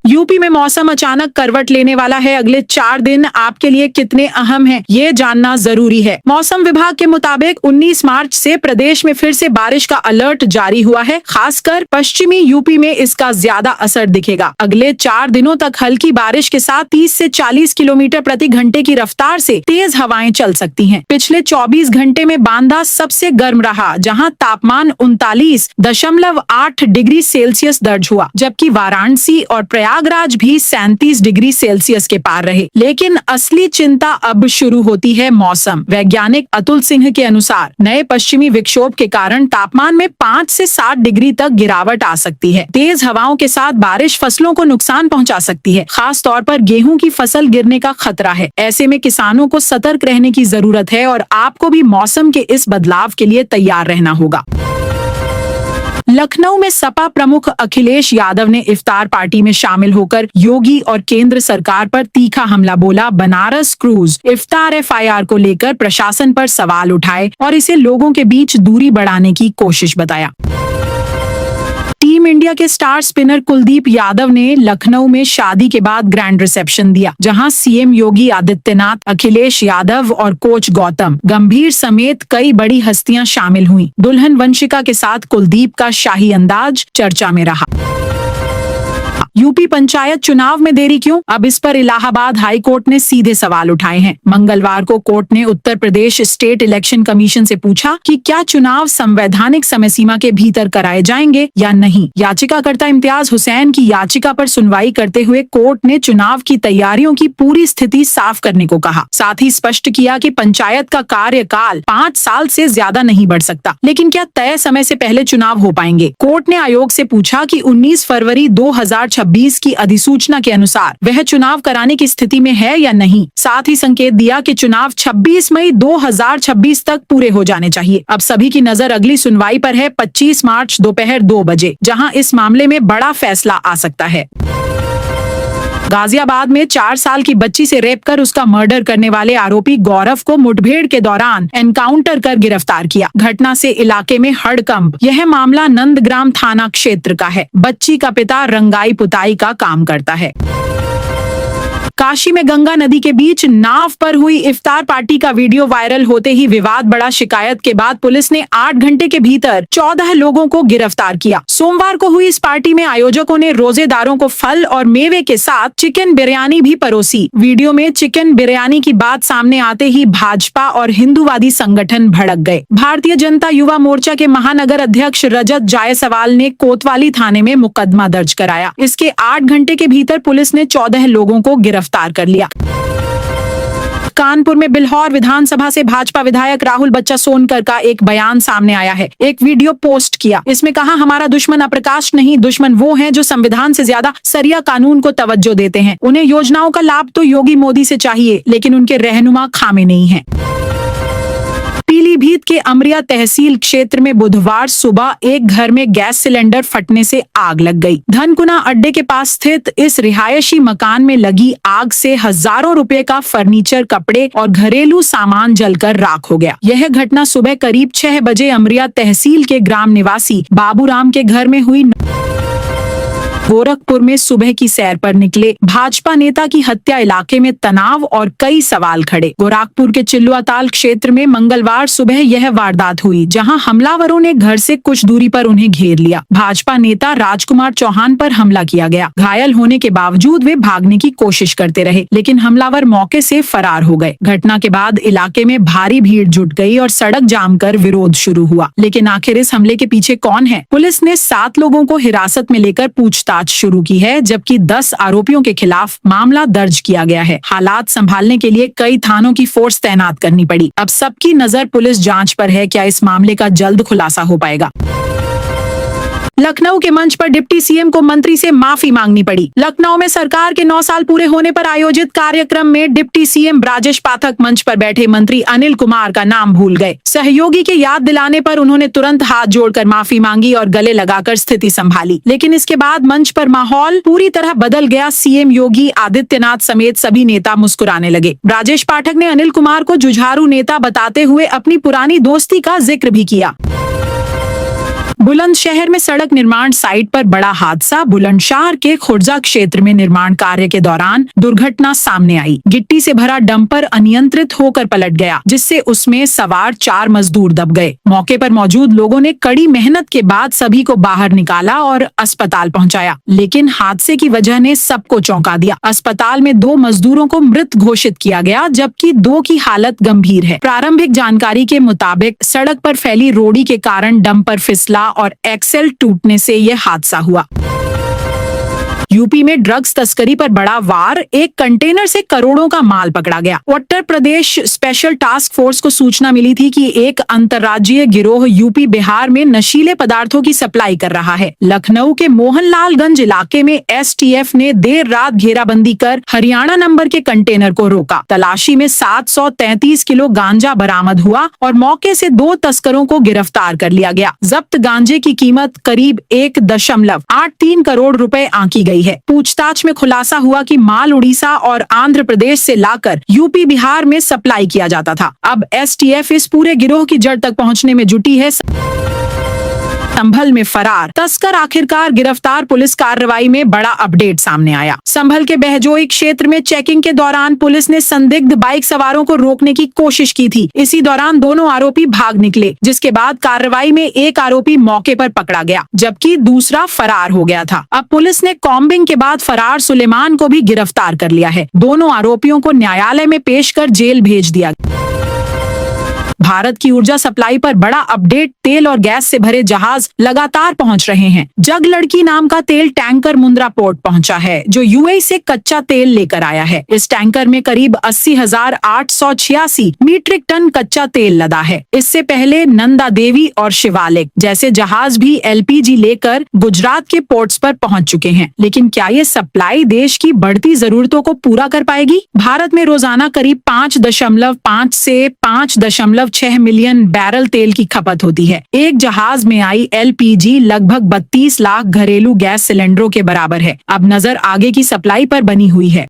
UP में मौसम अचानक करवट लेने वाला है। अगले 4 दिन आपके लिए कितने अहम हैं, ये जानना जरूरी है। मौसम विभाग के मुताबिक 19 मार्च से प्रदेश में फिर से बारिश का अलर्ट जारी हुआ है। खासकर पश्चिमी यूपी में इसका ज्यादा असर दिखेगा। अगले 4 दिनों तक हल्की बारिश के साथ 30 से 40 किलोमीटर प्रति घंटे की रफ्तार से तेज हवाएं चल सकती हैं। पिछले 24 घंटे में बांदा सबसे गर्म रहा, जहां तापमान 39.8 डिग्री सेल्सियस दर्ज हुआ, जबकि वाराणसी और प्रयागराज भी 37 डिग्री सेल्सियस के पार रहे। लेकिन असली चिंता अब शुरू होती है मौसम वैज्ञानिक अतुल सिंह के अनुसार नए पश्चिमी विक्षोभ के कारण तापमान में 5 से 7 डिग्री तक गिरावट आ सकती है। तेज हवाओं के साथ बारिश फसलों को नुकसान पहुंचा सकती है। खास तौर पर गेहूं की फसल गिरने का खतरा है। ऐसे में किसानों को सतर्क रहने की जरूरत है और आपको भी मौसम के इस बदलाव के लिए तैयार रहना होगा। लखनऊ में सपा प्रमुख अखिलेश यादव ने इफ्तार पार्टी में शामिल होकर योगी और केंद्र सरकार पर तीखा हमला बोला। बनारस क्रूज इफ्तार एफआईआर को लेकर प्रशासन पर सवाल उठाए और इसे लोगों के बीच दूरी बढ़ाने की कोशिश बताया। टीम इंडिया के स्टार स्पिनर कुलदीप यादव ने लखनऊ में शादी के बाद ग्रैंड रिसेप्शन दिया, जहां सीएम योगी आदित्यनाथ, अखिलेश यादव और कोच गौतम गंभीर समेत कई बड़ी हस्तियां शामिल हुईं। दुल्हन वंशिका के साथ कुलदीप का शाही अंदाज चर्चा में रहा। यूपी पंचायत चुनाव में देरी क्यों? अब इस पर इलाहाबाद हाई कोर्ट ने सीधे सवाल उठाए हैं। मंगलवार को कोर्ट ने Uttar Pradesh state election commission से पूछा कि क्या चुनाव संवैधानिक समय सीमा के भीतर कराए जाएंगे या नहीं। याचिकाकर्ता इम्तियाज हुसैन की याचिका पर सुनवाई करते हुए कोर्ट ने चुनाव की तैयारियों की पूरी स्थिति साफ करने को कहा। साथ ही स्पष्ट किया कि पंचायत का कार्यकाल 5 साल से ज्यादा नहीं बढ़ सकता, लेकिन क्या तय समय से पहले चुनाव हो पाएंगे। कोर्ट ने आयोग से पूछा कि 19 फरवरी 2026 की अधिसूचना के अनुसार वह चुनाव कराने की स्थिति में है या नहीं। साथ ही संकेत दिया कि चुनाव 26 मई 2026 तक पूरे हो जाने चाहिए। अब सभी की नजर अगली सुनवाई पर है 25 मार्च दोपहर 2 बजे, जहां इस मामले में बड़ा फैसला आ सकता है। गाजियाबाद में 4 साल की बच्ची से रेप कर उसका मर्डर करने वाले आरोपी गौरव को मुठभेड़ के दौरान एनकाउंटर कर गिरफ्तार किया। घटना से इलाके में हड़कंप। यह मामला नंदग्राम थाना क्षेत्र का है। बच्ची का पिता रंगाई पुताई का काम करता है। काशी में गंगा नदी के बीच नाव पर हुई इफ्तार पार्टी का वीडियो वायरल होते ही विवाद बढ़ा। शिकायत के बाद पुलिस ने 8 घंटे के भीतर 14 लोगों को गिरफ्तार किया। सोमवार को हुई इस पार्टी में आयोजकों ने रोजेदारों को फल और मेवे के साथ चिकन बिरयानी भी परोसी। वीडियो में चिकन बिरयानी की बात सामने आते ही भाजपा और हिंदूवादी संगठन भड़क गए। भारतीय जनता युवा मोर्चा के महानगर अध्यक्ष रजत जायसवाल ने कोतवाली थाने में मुकदमा दर्ज कराया। इसके 8 घंटे के भीतर पुलिस ने 14 लोगों को गिरफ्तार कर लिया। कानपुर में बिल्हौर विधानसभा से भाजपा विधायक राहुल बच्चा सोनकर का एक बयान सामने आया है। एक वीडियो पोस्ट किया। इसमें कहा, हमारा दुश्मन अप्रकाश नहीं, दुश्मन वो हैं जो संविधान से ज्यादा सरिया कानून को तवज्जो देते हैं। उन्हें योजनाओं का लाभ तो योगी मोदी से चाहिए, लेकिन उनके रहनुमा खामे नहीं हैं। पीलीभीत के अमरिया तहसील क्षेत्र में बुधवार सुबह एक घर में गैस सिलेंडर फटने से आग लग गई। धनकुना अड्डे के पास स्थित इस रिहायशी मकान में लगी आग से हजारों रुपए का फर्नीचर, कपड़े और घरेलू सामान जलकर राख हो गया। यह घटना सुबह करीब 6 बजे अमरिया तहसील के ग्राम निवासी बाबूराम के घर में हुई। गोरखपुर में सुबह की सैर पर निकले भाजपा नेता की हत्या, इलाके में तनाव और कई सवाल खड़े। गोरखपुर के चिल्लुआताल क्षेत्र में मंगलवार सुबह यह वारदात हुई, जहां हमलावरों ने घर से कुछ दूरी पर उन्हें घेर लिया। भाजपा नेता राजकुमार चौहान पर हमला किया गया। घायल होने के बावजूद वे भागने की कोशिश करते रहे, लेकिन हमलावर मौके से फरार हो गए। घटना के बाद इलाके में भारी भीड़ जुट गई और सड़क जाम कर विरोध शुरू हुआ। लेकिन आखिर इस हमले के पीछे कौन है? पुलिस ने 7 लोगों को हिरासत में लेकर पूछताछ शुरू की है, जबकि 10 आरोपियों के खिलाफ मामला दर्ज किया गया है। हालात संभालने के लिए कई थानों की फोर्स तैनात करनी पड़ी। अब सबकी नजर पुलिस जांच पर है। क्या इस मामले का जल्द खुलासा हो पाएगा? लखनऊ के मंच पर डिप्टी सीएम को मंत्री से माफी मांगनी पड़ी। लखनऊ में सरकार के 9 साल पूरे होने पर आयोजित कार्यक्रम में डिप्टी सीएम ब्राजेश पाठक मंच पर बैठे मंत्री अनिल कुमार का नाम भूल गए। सहयोगी के याद दिलाने पर उन्होंने तुरंत हाथ जोड़कर माफी मांगी और गले लगाकर स्थिति संभाली। लेकिन इसके बाद मंच पर माहौल पूरी तरह बदल गया। सीएम योगी आदित्यनाथ समेत सभी नेता मुस्कुराने लगे। ब्राजेश पाठक ने अनिल कुमार को जुझारू नेता बताते हुए अपनी पुरानी दोस्ती का जिक्र भी किया। बुलंदशहर में सड़क निर्माण साइट पर बड़ा हादसा। बुलंदशहर के खुर्जा क्षेत्र में निर्माण कार्य के दौरान दुर्घटना सामने आई। गिट्टी से भरा डंपर अनियंत्रित होकर पलट गया, जिससे उसमें सवार 4 मजदूर दब गए। मौके पर मौजूद लोगों ने कड़ी मेहनत के बाद सभी को बाहर निकाला और अस्पताल पहुंचाया, लेकिन हादसे की वजह ने सबको चौंका दिया। अस्पताल में 2 मजदूरों को मृत घोषित किया गया, जबकि 2 की हालत गंभीर है। प्रारंभिक जानकारी के मुताबिक सड़क पर फैली रोड़ी के कारण डंपर फिसला और एक्सेल टूटने से यह हादसा हुआ। यूपी में ड्रग्स तस्करी पर बड़ा वार। एक कंटेनर से करोड़ों का माल पकड़ा गया। Uttar Pradesh special task force को सूचना मिली थी कि एक अंतर्राज्यीय गिरोह यूपी बिहार में नशीले पदार्थों की सप्लाई कर रहा है। लखनऊ के मोहनलालगंज इलाके में एसटीएफ ने देर रात घेराबंदी कर हरियाणा नंबर के कंटेनर को रोका। तलाशी में 733 किलो गांजा बरामद हुआ और मौके से 2 तस्करों को गिरफ्तार कर लिया गया। जब्त गांजे की कीमत करीब 1.83 करोड़ रुपए आंकी गई है। पूछताछ में खुलासा हुआ कि माल उड़ीसा और आंध्र प्रदेश से लाकर यूपी बिहार में सप्लाई किया जाता था। अब एसटीएफ इस पूरे गिरोह की जड़ तक पहुंचने में जुटी है। संभल में फरार तस्कर आखिरकार गिरफ्तार। पुलिस कार्रवाई में बड़ा अपडेट सामने आया। संभल के बहजोई क्षेत्र में चेकिंग के दौरान पुलिस ने संदिग्ध बाइक सवारों को रोकने की कोशिश की थी। इसी दौरान दोनों आरोपी भाग निकले, जिसके बाद कार्रवाई में एक आरोपी मौके पर पकड़ा गया, जबकि दूसरा फरार हो गया था। अब पुलिस ने कॉम्बिंग के बाद फरार सुलेमान को भी गिरफ्तार कर लिया है। दोनों आरोपियों को न्यायालय में पेश कर जेल भेज दिया। भारत की ऊर्जा सप्लाई पर बड़ा अपडेट। तेल और गैस से भरे जहाज लगातार पहुंच रहे हैं। जगलड़की नाम का तेल टैंकर मुंद्रा पोर्ट पहुंचा है, जो यूएई से कच्चा तेल लेकर आया है। इस टैंकर में करीब 80,886 मीट्रिक टन कच्चा तेल लदा है। इससे पहले नंदा देवी और शिवालिक जैसे जहाज भी एलपीजी लेकर गुजरात के पोर्ट्स पर पहुंच चुके हैं। लेकिन क्या ये सप्लाई देश की बढ़ती जरूरतों को पूरा कर पाएगी? भारत में रोजाना करीब 5.5 से 5.6 मिलियन बैरल तेल की खपत होती है। एक जहाज में आई एलपीजी लगभग 32 लाख घरेलू गैस सिलेंडरों के बराबर है। अब नजर आगे की सप्लाई पर बनी हुई है।